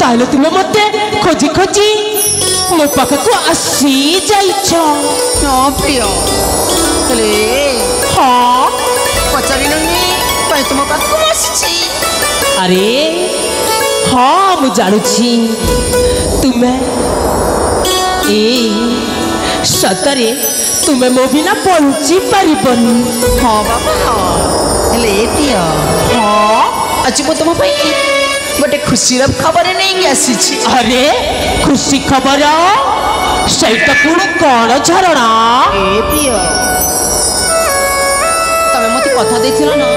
ताहले तुमे मते खोजी खोजी मो पाखकु आसी जाइछ। हाँ प्रिय हेले हाँ पचारिलनि काई तुम पाखकु आसी। अरे हाँ मु जानुछि तुमे ए सतरे तुमे मो बिना बंची पारिबनी। हाँ बाबा हेले प्रिय हाँ आज मु तुम गोटे खुशी खबर नहीं आसी। अरे खुशी खबर सहीटा कौन कौन झरणा ए प्रिय तमें मत कथा देथिल ना।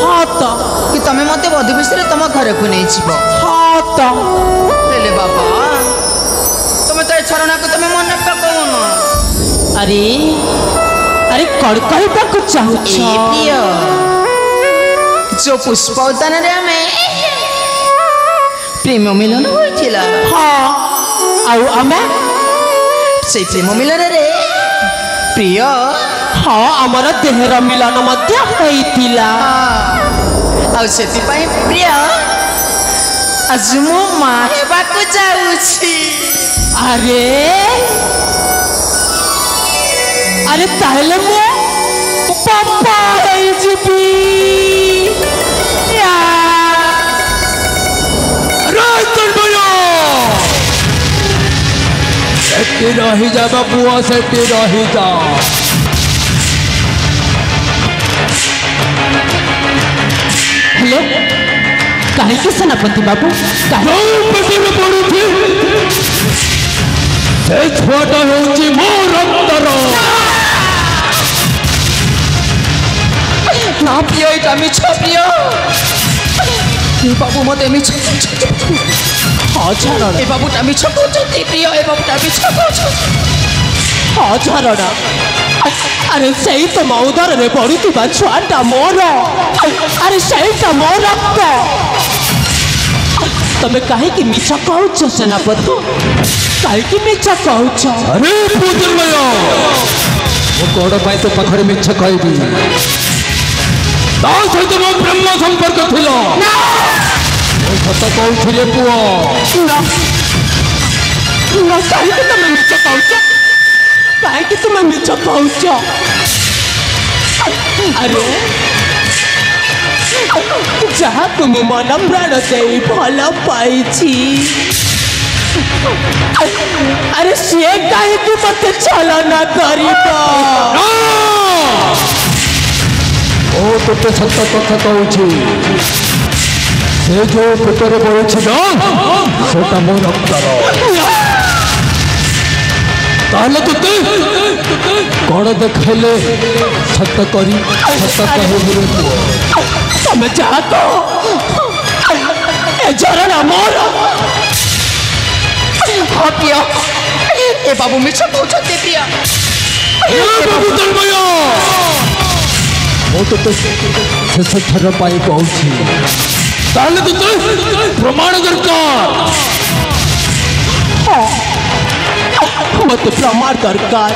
हाँ तो कि तमें मत बधुविषय तुम घर को नहीं जीव। हाँ तो हेले बाबा तुम तो छरणा को तुम मन पकाउन। अरे अरे कौन कहबा चाहूछ ए प्रिय जो पुष्प उद्यान रे हमें प्रेम मिलन होइथिला। हाँ आउ आमे से प्रेम मिलन रे प्रिय हाँ आमर देहर मिलन मध्य होइथिला। आ सेति पई प्रिय आज मो मां हेबा को जाउछि। अरे अरे ताहले मो पापा होई जिबी। सेठी रही जा बाबुआ सेठी रही जा। हेलो कहीं सेनापति बाबू छुआटा होची मो रक्तर ना प्रिय एटा मिछ प्रिय ए बाबू मते मिछ। हाँ झरणा ए बाबूटा मिछ कहते प्रिय ए बाबूटा मिछ कहते। हाँ झरणा अरे सही तो मौदर रे पड़ुवा छुआटा मोर। अरे सही तो मोर रक्त तमें कहीं मिछ कहूच सेनापति कहीं मिछ कहूच। अरे पूजनमय मो कौन पाई तो पाखरे मिछ कहबी ता सहित मो ब्रह्म संपर्क थिलो सत कहूले पुओ कहीं तुम मिछ कहूच कहीं तुम मिछ कहूच। अरे जहाँ तुम मन प्राण दे भल पाई अरे सी कहीं मत छलना कर तो सत कथा कहूँ से जो पेटर बढ़ी ना मो रक्तर ताले तुते कौन देखले सत करी सत कहबे तुम जा तो ए झरणा मोर। हाँ प्रिय ए बाबू मिछ कहते प्रिय ए बाबू तन्मय मो तो शेष थर पाई कहूँ ताले तुते प्रमाण दरकार। मत प्रमाण दरकार।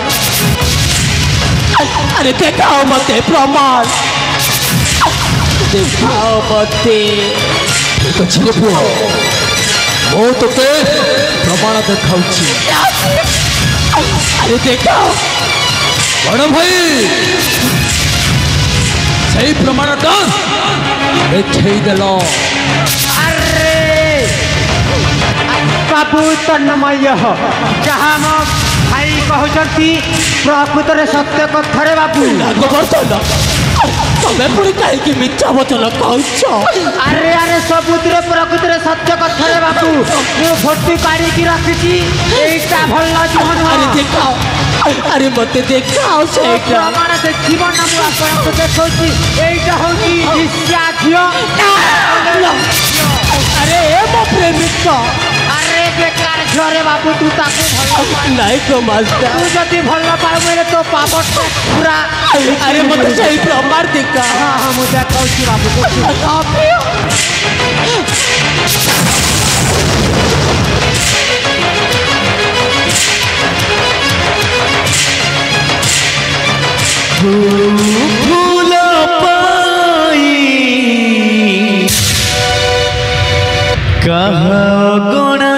अरे देखाओ मते प्रमाण देखाओ मते तो छिले पुओ मो तो प्रमाण देखा। अरे देखाओ बड़ भाई सही प्रमाणटा देल। बाबू तन्मय जहाँ मो भाई कहते प्रकृत सत्य कथारे बाबू गोवर्धन तमें पुणी कहीं मिथ्या वचन कह। अरे अरे सबुद्रे प्रकृत सत्य कथारे बाबू मु फोटो काढ़ी रखी एटा भल जीवन। अरे देखाओ अरे मत देखाओ से प्रमाण देखिब ना मु आपको देखौची एटा होची ईर्ष्या झियो। अरे मो प्रेमिक अरे बेकार झरे बाबू तू ताको भल नहीं तो मास्टर तू जदि भल पाए मेरे तो पापट पूरा। अरे मत सही प्रमाण देखा। हाँ हाँ मुझे कहूँ बाबू फूल पाई का गणा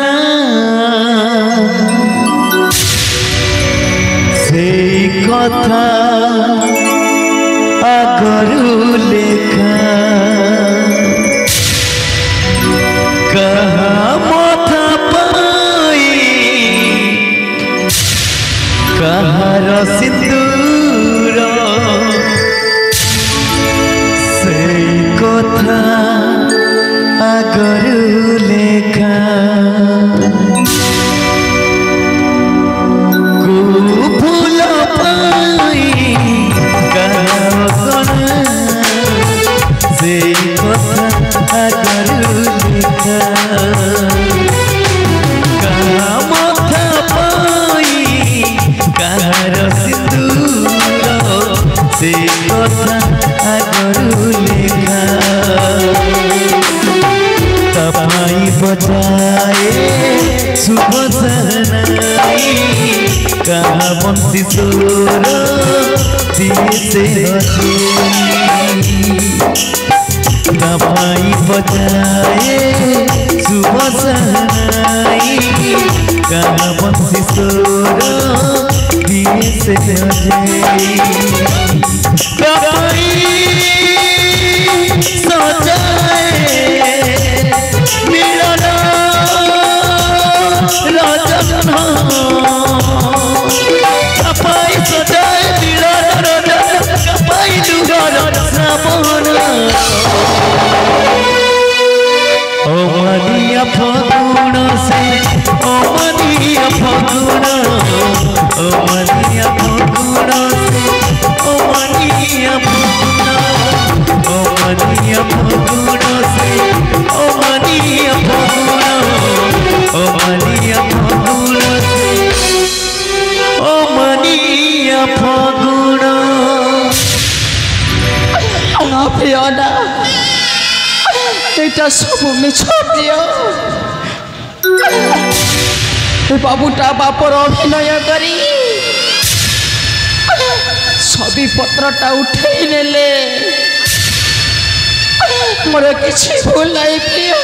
से कथा आगरू लेखा कहा मथा पाई कहार सिंदूर से कथा आगरू लेखा फूल पाई से कथा आगरू लेखा मथा पाई कहार सिंदूर से कथा आगरू लेखा तपाई बजाए शुभ सहनाई कहा बंसी सोर दिए से तपाई बजाए शुभ सहनाई कहा बंसी सोर दिए से तपाई सजाए कपाई सजाए कपाई दुगर श्रावण ओ मनिया फगुण से ओ मनिया फगुण ओ मनिया फगुण से ओ मनिया फगुण ओ मनिया फगुण से ओ मनिया फगुण ओ मनिया फगुण से ओ मनिया फगुण पियाना এটা সব মিছ প্রিয় বাবুটা বাপর অভিনয় করি ছবি পত্রটা উঠেই নেলে মোর কিছু ভুল নাই প্রিয়